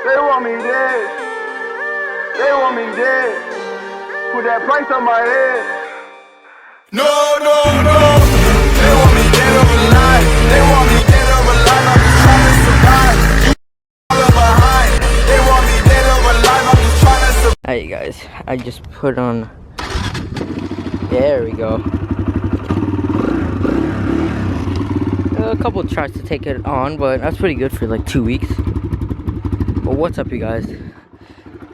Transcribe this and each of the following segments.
They want me dead. They want me dead. Put that price on my head. No, no, no. They want me dead or alive. They want me dead or alive. I'm just trying to survive. You falling behind. They want me dead or alive. I'm just trying to survive. Hey guys, I just put on. There we go. A couple tries to take it on, but that's pretty good for like 2 weeks. But what's up, you guys?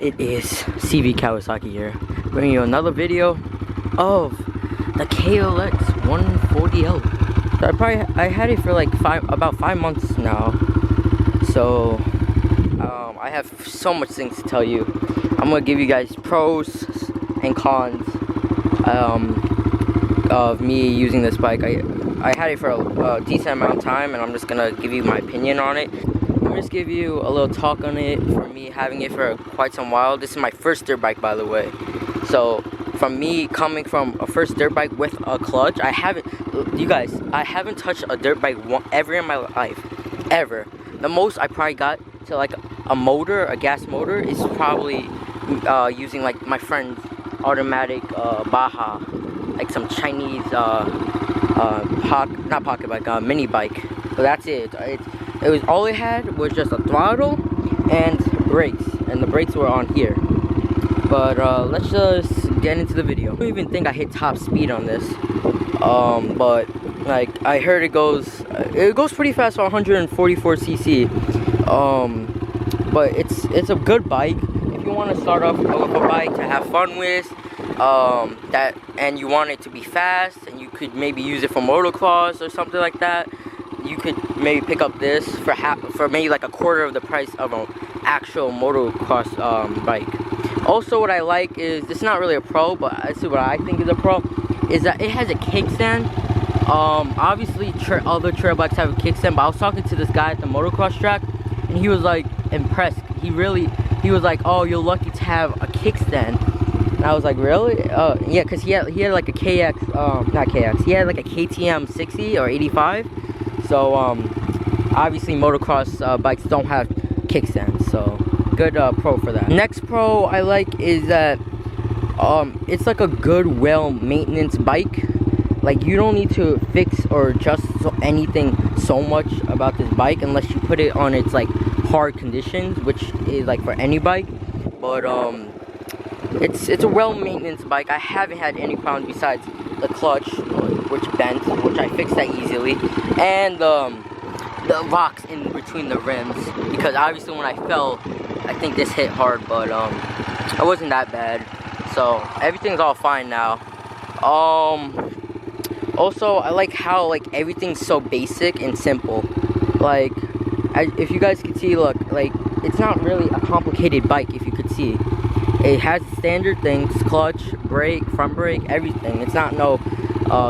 It is CV Kawasaki here, bringing you another video of the KLX 140L. I had it for like about 5 months now, so I have so much things to tell you. I'm gonna give you guys pros and cons of me using this bike. I had it for a decent amount of time, and I'm just gonna give you my opinion on it. Let me just give you a little talk on it. For me, having it for quite some while. This is my first dirt bike, by the way. So from me coming from a first dirt bike with a clutch, I haven't touched a dirt bike ever in my life, ever. The most I probably got to like a motor, a gas motor, is probably using like my friend's automatic Baja, like some Chinese not pocket bike, mini bike. But that's it. It was all it had was just a throttle and brakes, and the brakes were on here. But let's just get into the video. I don't even think I hit top speed on this, but like I heard it goes pretty fast for 144cc. But it's a good bike if you want to start off with a bike to have fun with, and you want it to be fast, and you could maybe use it for motocross or something like that. You could maybe pick up this for maybe like a quarter of the price of an actual motocross bike. Also, what I like is, this is not really a pro, but this is what I think is a pro, is that it has a kickstand. Obviously other trail bikes have a kickstand, but I was talking to this guy at the motocross track, and he was like impressed. He was like, oh, you're lucky to have a kickstand. And I was like, really? Yeah, because he had like a KX, not KX, he had like a KTM 60 or 85. So obviously motocross bikes don't have kickstands, so good pro for that. Next pro I like is that it's like a good, well maintenance bike. Like, you don't need to fix or adjust anything so much about this bike unless you put it on its like hard conditions, which is like for any bike. But it's a well maintenance bike. I haven't had any problems besides the clutch, which bent, which I fixed that easily, and the rocks in between the rims, because obviously when I fell, I think this hit hard, but it wasn't that bad, so everything's all fine now. Also, I like how like everything's so basic and simple. Like, if you guys can see, look, like it's not really a complicated bike. If you could see, it has standard things: clutch, brake, front brake, everything. It's not no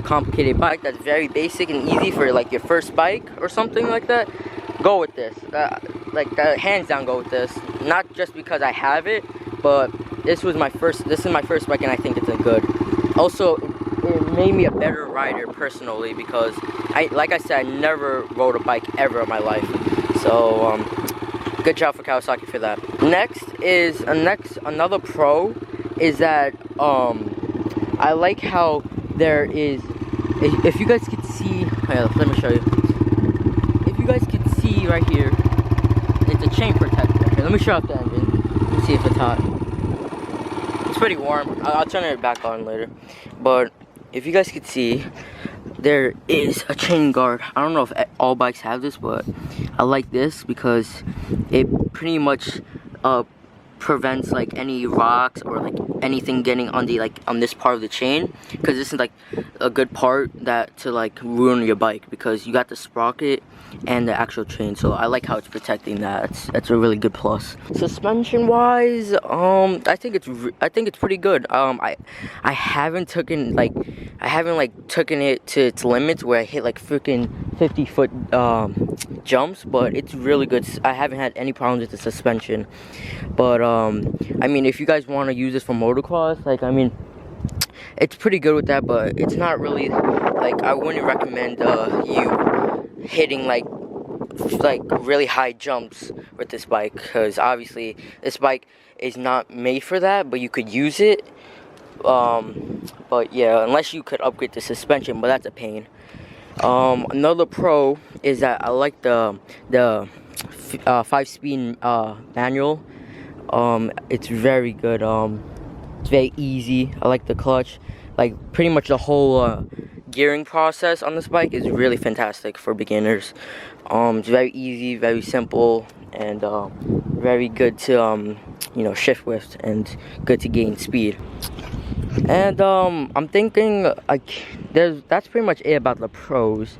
complicated bike. That's very basic and easy for like your first bike or something like that. Go with this. Hands down, go with this. Not just because I have it, but this is my first bike, and I think it's a good. Also, it made me a better rider personally, because like I said, I never rode a bike ever in my life. So good job for Kawasaki for that. Another pro is that I like how there is, if you guys could see, let me show you. If you guys could see right here, it's a chain protector. Here, let me show off the engine. Let me see if it's hot. It's pretty warm. I'll turn it back on later. But if you guys could see, there is a chain guard. I don't know if all bikes have this, but I like this because it pretty much prevents like any rocks or like anything getting on the on this part of the chain, because this is like a good part that to like ruin your bike, because you got the sprocket and the actual chain. So I like how it's protecting that. That's a really good plus. Suspension wise, I think it's pretty good. I haven't taken it to its limits where I hit like freaking 50-foot jumps, but it's really good. I haven't had any problems with the suspension. But I mean, if you guys want to use this for motocross, like, I mean, it's pretty good with that, but it's not really like, I wouldn't recommend you hitting like like really high jumps with this bike, because obviously this bike is not made for that, but you could use it. But yeah, unless you could upgrade the suspension, but that's a pain. Another pro is that I like the 5-speed manual. It's very good. It's very easy. I like the clutch. Like pretty much the whole gearing process on this bike is really fantastic for beginners. It's very easy, very simple, and very good to shift with, and good to gain speed. And I'm thinking that's pretty much it about the pros.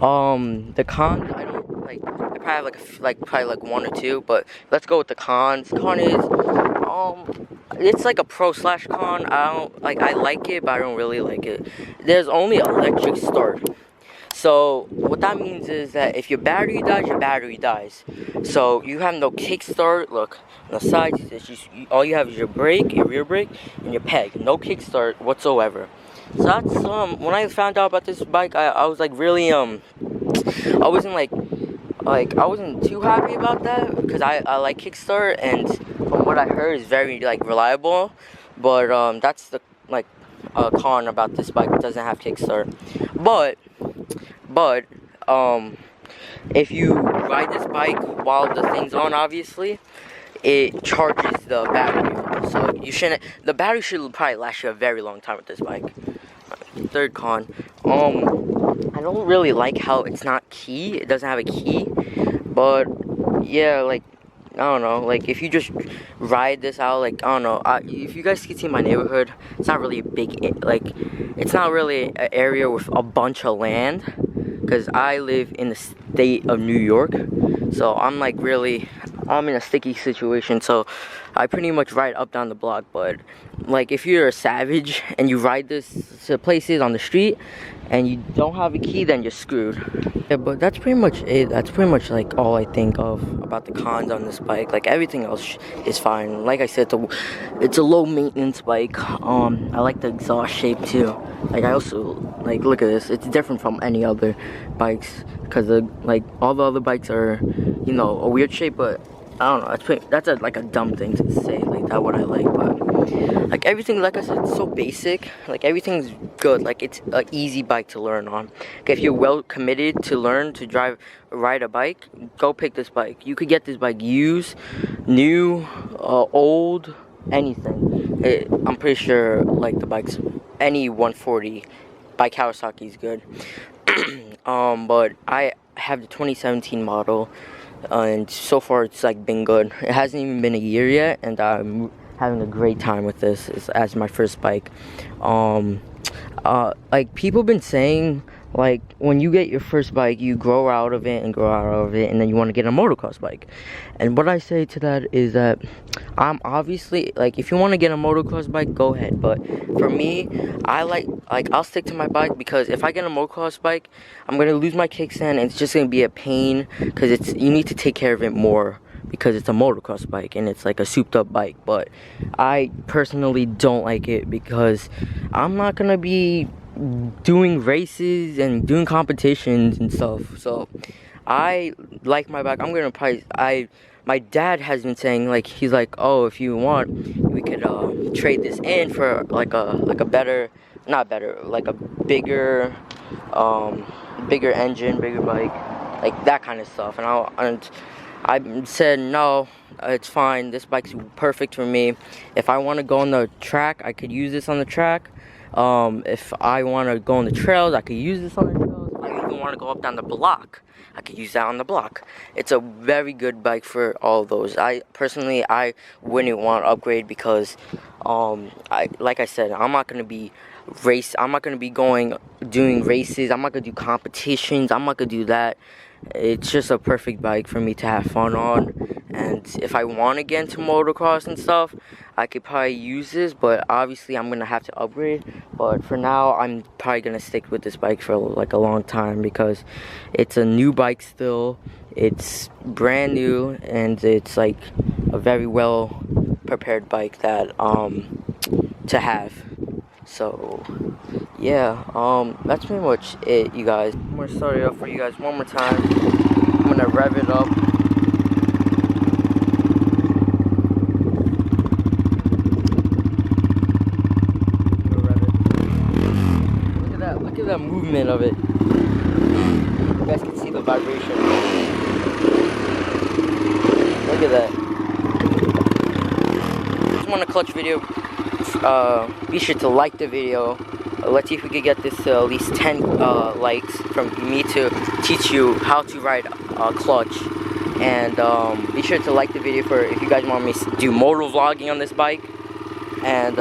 The cons, I don't like. I probably have probably like one or two, but let's go with the cons. Con is it's like a pro slash con. I like it, but I don't really like it. There's only electric start. So what that means is that if your battery dies, your battery dies. So you have no kickstart. Look on the sides, it's just all you have is your brake, your rear brake, and your peg. No kickstart whatsoever. So that's when I found out about this bike, I was like really I wasn't I wasn't too happy about that, because I like kickstart, and from what I heard is very like reliable. But that's the con about this bike. It doesn't have kickstart. But if you ride this bike while the thing's on, obviously, it charges the battery. So the battery should probably last you a very long time with this bike. Third con, I don't really like how it's not key. It doesn't have a key. But yeah, I don't know, if you just ride this out, I don't know, if you guys can see my neighborhood, it's not really a big, it's not really an area with a bunch of land, because I live in the state of New York, so I'm in a sticky situation, so I pretty much ride up down the block. But if you're a savage and you ride this to places on the street and you don't have a key, then you're screwed. Yeah, but that's pretty much it. That's pretty much all I think of about the cons on this bike. Everything else is fine. Like I said, it's a low maintenance bike. I like the exhaust shape too. I also look at this. It's different from any other bikes, because all the other bikes are a weird shape, but I don't know, that's a dumb thing to say, that what I like. But everything, like I said, it's so basic. Everything's good. It's an easy bike to learn on. If you're well committed to learn to ride a bike, go pick this bike. You could get this bike used, new, old, anything. I'm pretty sure the bikes, any 140 by Kawasaki is good. But I have the 2017 model, and so far it's been good. It hasn't even been a year yet, and I'm having a great time with this as my first bike. People been saying when you get your first bike, you grow out of it, and then you want to get a motocross bike. And what I say to that is that I'm obviously if you want to get a motocross bike, go ahead. But for me, I'll stick to my bike, because if I get a motocross bike, I'm gonna lose my kickstand, and it's just gonna be a pain, because you need to take care of it more, because it's a motocross bike and it's a souped up bike. But I personally don't like it, because I'm not gonna be doing races and doing competitions and stuff. So I like my bike. I'm gonna probably my dad has been saying he's oh, if you want, we could trade this in for a better, not better, a bigger bigger engine, bigger bike, that kind of stuff. And I said no, it's fine. This bike's perfect for me. If I want to go on the track, I could use this on the track. If I want to go on the trails, I could use this on the trails. If I even want to go up down the block, I could use that on the block. It's a very good bike for all of those. I wouldn't want to upgrade, because like I said, I'm not gonna be doing races. I'm not gonna do competitions. I'm not gonna do that. It's just a perfect bike for me to have fun on. And if I want to get into motocross and stuff, I could probably use this, but obviously I'm gonna have to upgrade. But for now, I'm probably gonna stick with this bike for a long time, because it's a new bike still. It's brand new, and it's a very well prepared bike that to have. So yeah, that's pretty much it, you guys. I'm gonna start it up for you guys one more time. I'm gonna gonna rev it up. Look at that movement of it. You guys can see the vibration. Look at that. If you want a clutch video, be sure to like the video. Let's see if we could get this at least 10 likes from me to teach you how to ride a clutch. And be sure to like the video for if you guys want me to do motor vlogging on this bike. And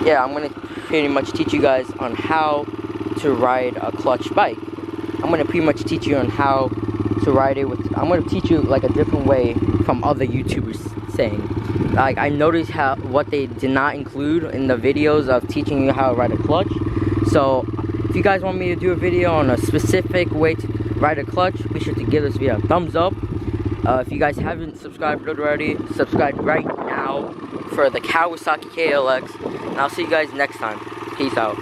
yeah, I'm gonna pretty much teach you guys on how to ride a clutch bike. I'm gonna pretty much teach you on how to ride it with. I'm gonna teach you like a different way from other YouTubers saying. Like I noticed what they did not include in the videos of teaching you how to ride a clutch. So if you guys want me to do a video on a specific way to ride a clutch, be sure to give this video a thumbs up. If you guys haven't subscribed already, subscribe right now for the Kawasaki KLX. And I'll see you guys next time. Peace out.